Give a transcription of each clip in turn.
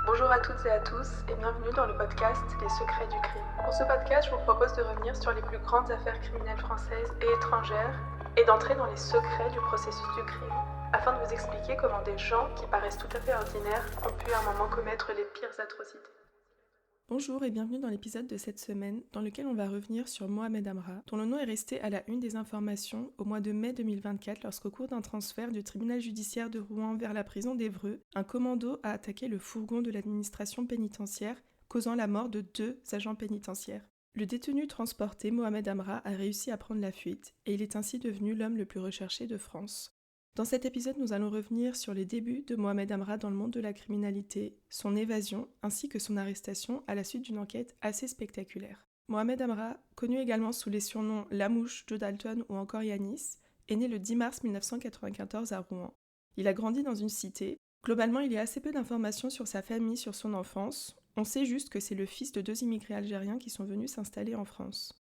Bonjour à toutes et à tous et bienvenue dans le podcast Les secrets du crime. Pour ce podcast, je vous propose de revenir sur les plus grandes affaires criminelles françaises et étrangères et d'entrer dans les secrets du processus du crime, afin de vous expliquer comment des gens qui paraissent tout à fait ordinaires ont pu à un moment commettre les pires atrocités. Bonjour et bienvenue dans l'épisode de cette semaine dans lequel on va revenir sur Mohamed Amra, dont le nom est resté à la une des informations au mois de mai 2024 lorsqu'au cours d'un transfert du tribunal judiciaire de Rouen vers la prison d'Évreux, un commando a attaqué le fourgon de l'administration pénitentiaire, causant la mort de 2 agents pénitentiaires. Le détenu transporté, Mohamed Amra, a réussi à prendre la fuite et il est ainsi devenu l'homme le plus recherché de France. Dans cet épisode, nous allons revenir sur les débuts de Mohamed Amra dans le monde de la criminalité, son évasion ainsi que son arrestation à la suite d'une enquête assez spectaculaire. Mohamed Amra, connu également sous les surnoms Lamouche, Joe Dalton ou encore Yanis, est né le 10 mars 1994 à Rouen. Il a grandi dans une cité. Globalement, il y a assez peu d'informations sur sa famille, sur son enfance. On sait juste que c'est le fils de 2 immigrés algériens qui sont venus s'installer en France.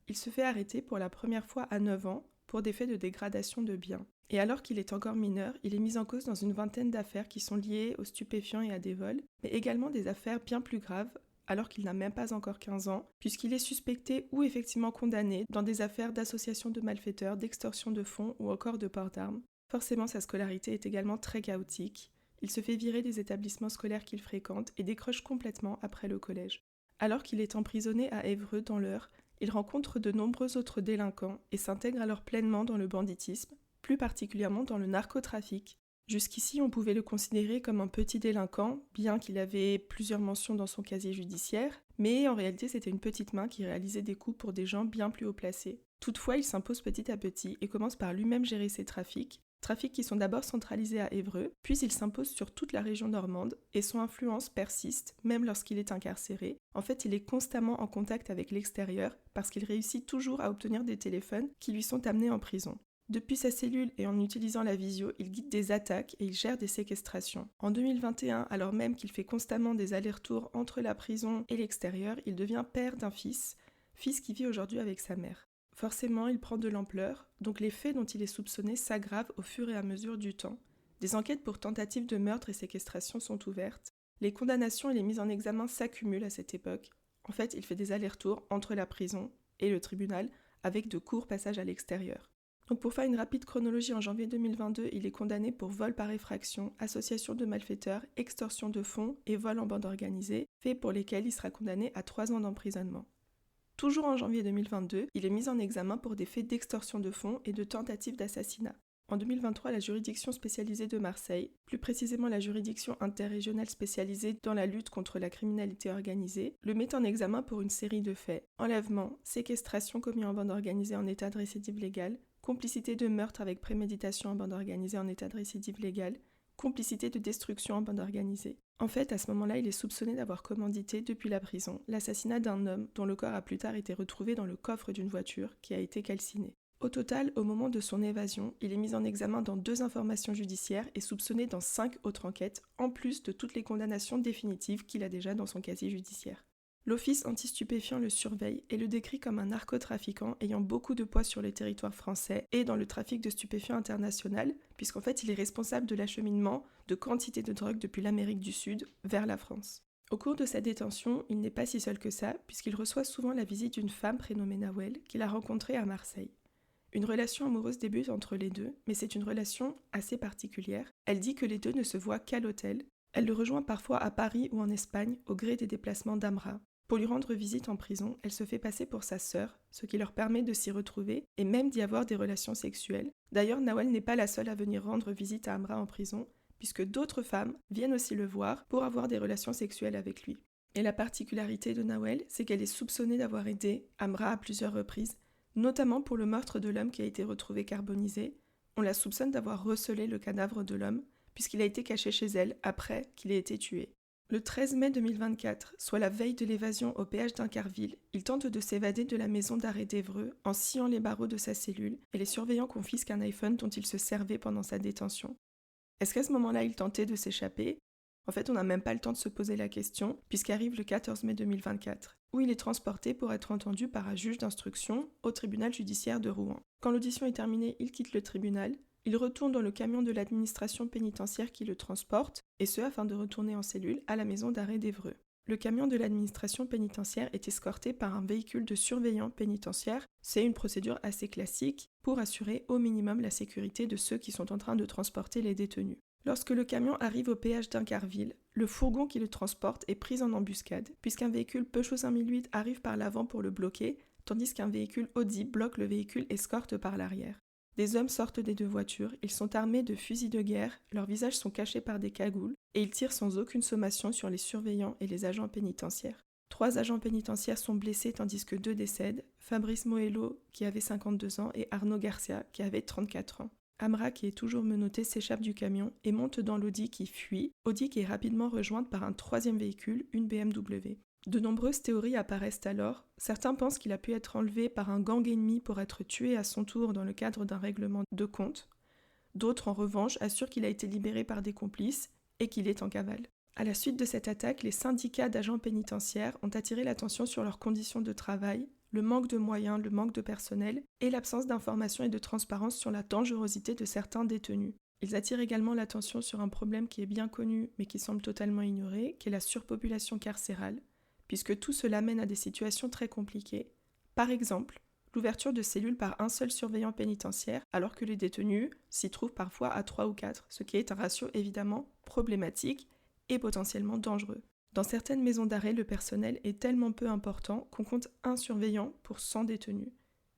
Il se fait arrêter pour la première fois à 9 ans pour des faits de dégradation de biens. Et alors qu'il est encore mineur, il est mis en cause dans une vingtaine d'affaires qui sont liées aux stupéfiants et à des vols, mais également des affaires bien plus graves, alors qu'il n'a même pas encore 15 ans, puisqu'il est suspecté ou effectivement condamné dans des affaires d'association de malfaiteurs, d'extorsion de fonds ou encore de port d'armes. Forcément, sa scolarité est également très chaotique. Il se fait virer des établissements scolaires qu'il fréquente et décroche complètement après le collège. Alors qu'il est emprisonné à Évreux dans l'Eure, il rencontre de nombreux autres délinquants et s'intègre alors pleinement dans le banditisme, plus particulièrement dans le narcotrafic. Jusqu'ici, on pouvait le considérer comme un petit délinquant, bien qu'il avait plusieurs mentions dans son casier judiciaire, mais en réalité c'était une petite main qui réalisait des coups pour des gens bien plus haut placés. Toutefois, il s'impose petit à petit et commence par lui-même gérer ses trafics qui sont d'abord centralisés à Évreux, puis il s'impose sur toute la région normande, et son influence persiste, même lorsqu'il est incarcéré. En fait, il est constamment en contact avec l'extérieur, parce qu'il réussit toujours à obtenir des téléphones qui lui sont amenés en prison. Depuis sa cellule et en utilisant la visio, il guide des attaques et il gère des séquestrations. En 2021, alors même qu'il fait constamment des allers-retours entre la prison et l'extérieur, il devient père d'un fils qui vit aujourd'hui avec sa mère. Forcément, il prend de l'ampleur, donc les faits dont il est soupçonné s'aggravent au fur et à mesure du temps. Des enquêtes pour tentatives de meurtre et séquestration sont ouvertes. Les condamnations et les mises en examen s'accumulent à cette époque. En fait, il fait des allers-retours entre la prison et le tribunal avec de courts passages à l'extérieur. Donc pour faire une rapide chronologie, en janvier 2022, il est condamné pour vol par effraction, association de malfaiteurs, extorsion de fonds et vol en bande organisée, faits pour lesquels il sera condamné à 3 ans d'emprisonnement. Toujours en janvier 2022, il est mis en examen pour des faits d'extorsion de fonds et de tentative d'assassinat. En 2023, la juridiction spécialisée de Marseille, plus précisément la juridiction interrégionale spécialisée dans la lutte contre la criminalité organisée, le met en examen pour une série de faits: enlèvement, séquestration commis en bande organisée en état de récidive légale, complicité de meurtre avec préméditation en bande organisée en état de récidive légale, complicité de destruction en bande organisée. En fait, à ce moment-là, il est soupçonné d'avoir commandité, depuis la prison, l'assassinat d'un homme dont le corps a plus tard été retrouvé dans le coffre d'une voiture qui a été calcinée. Au total, au moment de son évasion, il est mis en examen dans 2 informations judiciaires et soupçonné dans 5 autres enquêtes, en plus de toutes les condamnations définitives qu'il a déjà dans son casier judiciaire. L'Office anti-stupéfiants le surveille et le décrit comme un narcotrafiquant ayant beaucoup de poids sur le territoire français et dans le trafic de stupéfiants international, puisqu'en fait il est responsable de l'acheminement de quantités de drogue depuis l'Amérique du Sud vers la France. Au cours de sa détention, il n'est pas si seul que ça, puisqu'il reçoit souvent la visite d'une femme prénommée Nawel qu'il a rencontrée à Marseille. Une relation amoureuse débute entre les deux, mais c'est une relation assez particulière. Elle dit que les deux ne se voient qu'à l'hôtel. Elle le rejoint parfois à Paris ou en Espagne au gré des déplacements d'Amra. Pour lui rendre visite en prison, elle se fait passer pour sa sœur, ce qui leur permet de s'y retrouver et même d'y avoir des relations sexuelles. D'ailleurs, Nawel n'est pas la seule à venir rendre visite à Amra en prison, puisque d'autres femmes viennent aussi le voir pour avoir des relations sexuelles avec lui. Et la particularité de Nawel, c'est qu'elle est soupçonnée d'avoir aidé Amra à plusieurs reprises, notamment pour le meurtre de l'homme qui a été retrouvé carbonisé. On la soupçonne d'avoir recelé le cadavre de l'homme, puisqu'il a été caché chez elle après qu'il ait été tué. Le 13 mai 2024, soit la veille de l'évasion au péage d'Incarville, il tente de s'évader de la maison d'arrêt d'Évreux en sciant les barreaux de sa cellule et les surveillants confisquent un iPhone dont il se servait pendant sa détention. Est-ce qu'à ce moment-là, il tentait de s'échapper ? En fait, on n'a même pas le temps de se poser la question, puisqu'arrive le 14 mai 2024, où il est transporté pour être entendu par un juge d'instruction au tribunal judiciaire de Rouen. Quand l'audition est terminée, il quitte le tribunal, Il retourne dans le camion de l'administration pénitentiaire qui le transporte, et ce afin de retourner en cellule à la maison d'arrêt d'Évreux. Le camion de l'administration pénitentiaire est escorté par un véhicule de surveillant pénitentiaire. C'est une procédure assez classique pour assurer au minimum la sécurité de ceux qui sont en train de transporter les détenus. Lorsque le camion arrive au péage d'Incarville, le fourgon qui le transporte est pris en embuscade, puisqu'un véhicule Peugeot 5008 arrive par l'avant pour le bloquer, tandis qu'un véhicule Audi bloque le véhicule escorte par l'arrière. Des hommes sortent des deux voitures, ils sont armés de fusils de guerre, leurs visages sont cachés par des cagoules, et ils tirent sans aucune sommation sur les surveillants et les agents pénitentiaires. 3 agents pénitentiaires sont blessés tandis que 2 décèdent, Fabrice Moello qui avait 52 ans et Arnaud Garcia qui avait 34 ans. Amra, qui est toujours menotté, s'échappe du camion et monte dans l'Audi qui fuit, Audi qui est rapidement rejointe par un 3e véhicule, une BMW. De nombreuses théories apparaissent alors. Certains pensent qu'il a pu être enlevé par un gang ennemi pour être tué à son tour dans le cadre d'un règlement de compte. D'autres, en revanche, assurent qu'il a été libéré par des complices et qu'il est en cavale. À la suite de cette attaque, les syndicats d'agents pénitentiaires ont attiré l'attention sur leurs conditions de travail, le manque de moyens, le manque de personnel et l'absence d'information et de transparence sur la dangerosité de certains détenus. Ils attirent également l'attention sur un problème qui est bien connu mais qui semble totalement ignoré, qui est la surpopulation carcérale, puisque tout cela mène à des situations très compliquées. Par exemple, l'ouverture de cellules par un seul surveillant pénitentiaire, alors que les détenus s'y trouvent parfois à 3 ou 4, ce qui est un ratio évidemment problématique et potentiellement dangereux. Dans certaines maisons d'arrêt, le personnel est tellement peu important qu'on compte un surveillant pour 100 détenus.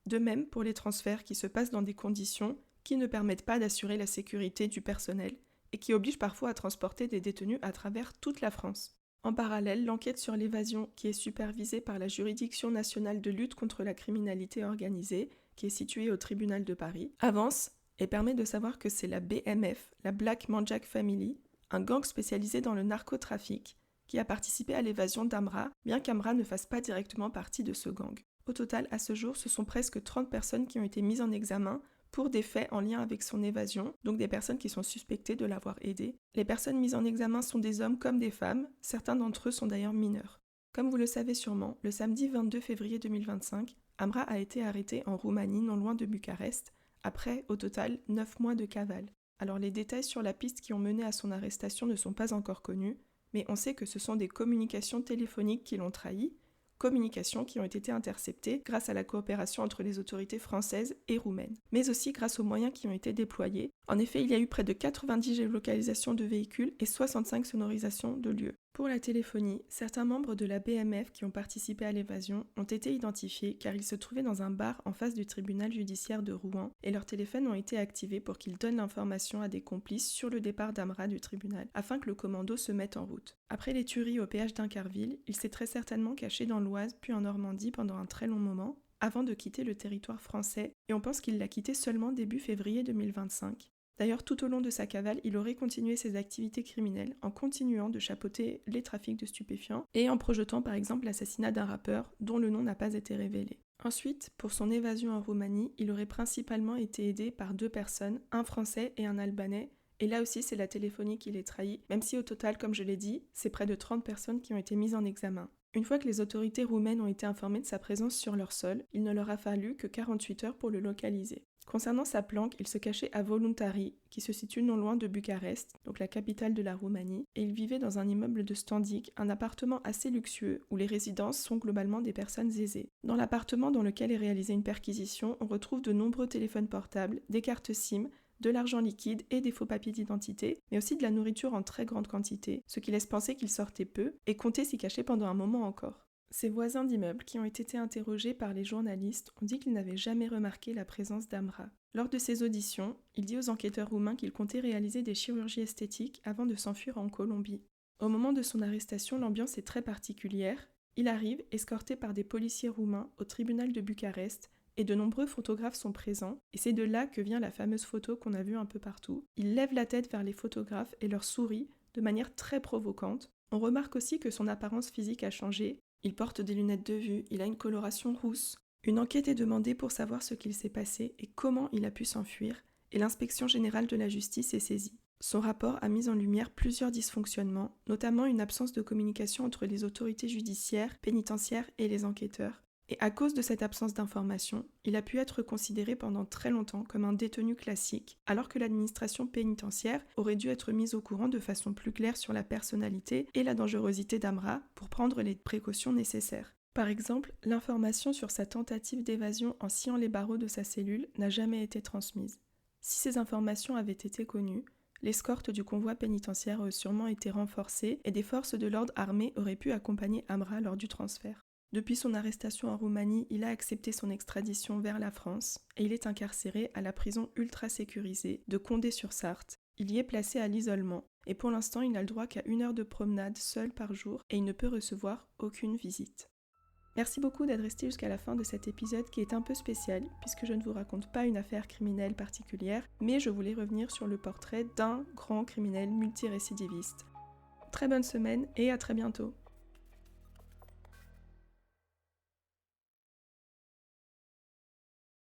De même pour les transferts qui se passent dans des conditions qui ne permettent pas d'assurer la sécurité du personnel et qui obligent parfois à transporter des détenus à travers toute la France. En parallèle, l'enquête sur l'évasion, qui est supervisée par la Juridiction nationale de lutte contre la criminalité organisée, qui est située au tribunal de Paris, avance et permet de savoir que c'est la BMF, la Black Manjack Family, un gang spécialisé dans le narcotrafic, qui a participé à l'évasion d'Amra, bien qu'Amra ne fasse pas directement partie de ce gang. Au total, à ce jour, ce sont presque 30 personnes qui ont été mises en examen pour des faits en lien avec son évasion, donc des personnes qui sont suspectées de l'avoir aidé. Les personnes mises en examen sont des hommes comme des femmes, certains d'entre eux sont d'ailleurs mineurs. Comme vous le savez sûrement, le samedi 22 février 2025, Amra a été arrêté en Roumanie, non loin de Bucarest, après, au total, 9 mois de cavale. Alors les détails sur la piste qui ont mené à son arrestation ne sont pas encore connus, mais on sait que ce sont des communications téléphoniques qui l'ont trahi, communications qui ont été interceptées grâce à la coopération entre les autorités françaises et roumaines, mais aussi grâce aux moyens qui ont été déployés. En effet, il y a eu près de 90 géolocalisations de véhicules et 65 sonorisations de lieux. Pour la téléphonie, certains membres de la BMF qui ont participé à l'évasion ont été identifiés car ils se trouvaient dans un bar en face du tribunal judiciaire de Rouen et leurs téléphones ont été activés pour qu'ils donnent l'information à des complices sur le départ d'Amra du tribunal afin que le commando se mette en route. Après les tueries au péage d'Incarville, il s'est très certainement caché dans l'Oise puis en Normandie pendant un très long moment avant de quitter le territoire français et on pense qu'il l'a quitté seulement début février 2025. D'ailleurs, tout au long de sa cavale, il aurait continué ses activités criminelles en continuant de chapeauter les trafics de stupéfiants et en projetant par exemple l'assassinat d'un rappeur dont le nom n'a pas été révélé. Ensuite, pour son évasion en Roumanie, il aurait principalement été aidé par 2 personnes, un Français et un Albanais, et là aussi c'est la téléphonie qui les trahit, même si au total, comme je l'ai dit, c'est près de 30 personnes qui ont été mises en examen. Une fois que les autorités roumaines ont été informées de sa présence sur leur sol, il ne leur a fallu que 48 heures pour le localiser. Concernant sa planque, il se cachait à Voluntari, qui se situe non loin de Bucarest, donc la capitale de la Roumanie, et il vivait dans un immeuble de standing, un appartement assez luxueux où les résidences sont globalement des personnes aisées. Dans l'appartement dans lequel est réalisée une perquisition, on retrouve de nombreux téléphones portables, des cartes SIM, de l'argent liquide et des faux papiers d'identité, mais aussi de la nourriture en très grande quantité, ce qui laisse penser qu'il sortait peu et comptait s'y cacher pendant un moment encore. Ses voisins d'immeuble qui ont été interrogés par les journalistes ont dit qu'ils n'avaient jamais remarqué la présence d'Amra. Lors de ses auditions, il dit aux enquêteurs roumains qu'il comptait réaliser des chirurgies esthétiques avant de s'enfuir en Colombie. Au moment de son arrestation, l'ambiance est très particulière. Il arrive, escorté par des policiers roumains, au tribunal de Bucarest, et de nombreux photographes sont présents, et c'est de là que vient la fameuse photo qu'on a vue un peu partout. Il lève la tête vers les photographes et leur sourit de manière très provocante. On remarque aussi que son apparence physique a changé. Il porte des lunettes de vue, il a une coloration rousse. Une enquête est demandée pour savoir ce qu'il s'est passé et comment il a pu s'enfuir, et l'inspection générale de la justice est saisie. Son rapport a mis en lumière plusieurs dysfonctionnements, notamment une absence de communication entre les autorités judiciaires, pénitentiaires et les enquêteurs, Et à cause de cette absence d'information, il a pu être considéré pendant très longtemps comme un détenu classique, alors que l'administration pénitentiaire aurait dû être mise au courant de façon plus claire sur la personnalité et la dangerosité d'Amra pour prendre les précautions nécessaires. Par exemple, l'information sur sa tentative d'évasion en sciant les barreaux de sa cellule n'a jamais été transmise. Si ces informations avaient été connues, l'escorte du convoi pénitentiaire aurait sûrement été renforcée et des forces de l'ordre armées auraient pu accompagner Amra lors du transfert. Depuis son arrestation en Roumanie, il a accepté son extradition vers la France et il est incarcéré à la prison ultra sécurisée de Condé-sur-Sarthe. Il y est placé à l'isolement et pour l'instant il n'a le droit qu'à 1 heure de promenade seul par jour et il ne peut recevoir aucune visite. Merci beaucoup d'être resté jusqu'à la fin de cet épisode qui est un peu spécial puisque je ne vous raconte pas une affaire criminelle particulière, mais je voulais revenir sur le portrait d'un grand criminel multirécidiviste. Très bonne semaine et à très bientôt.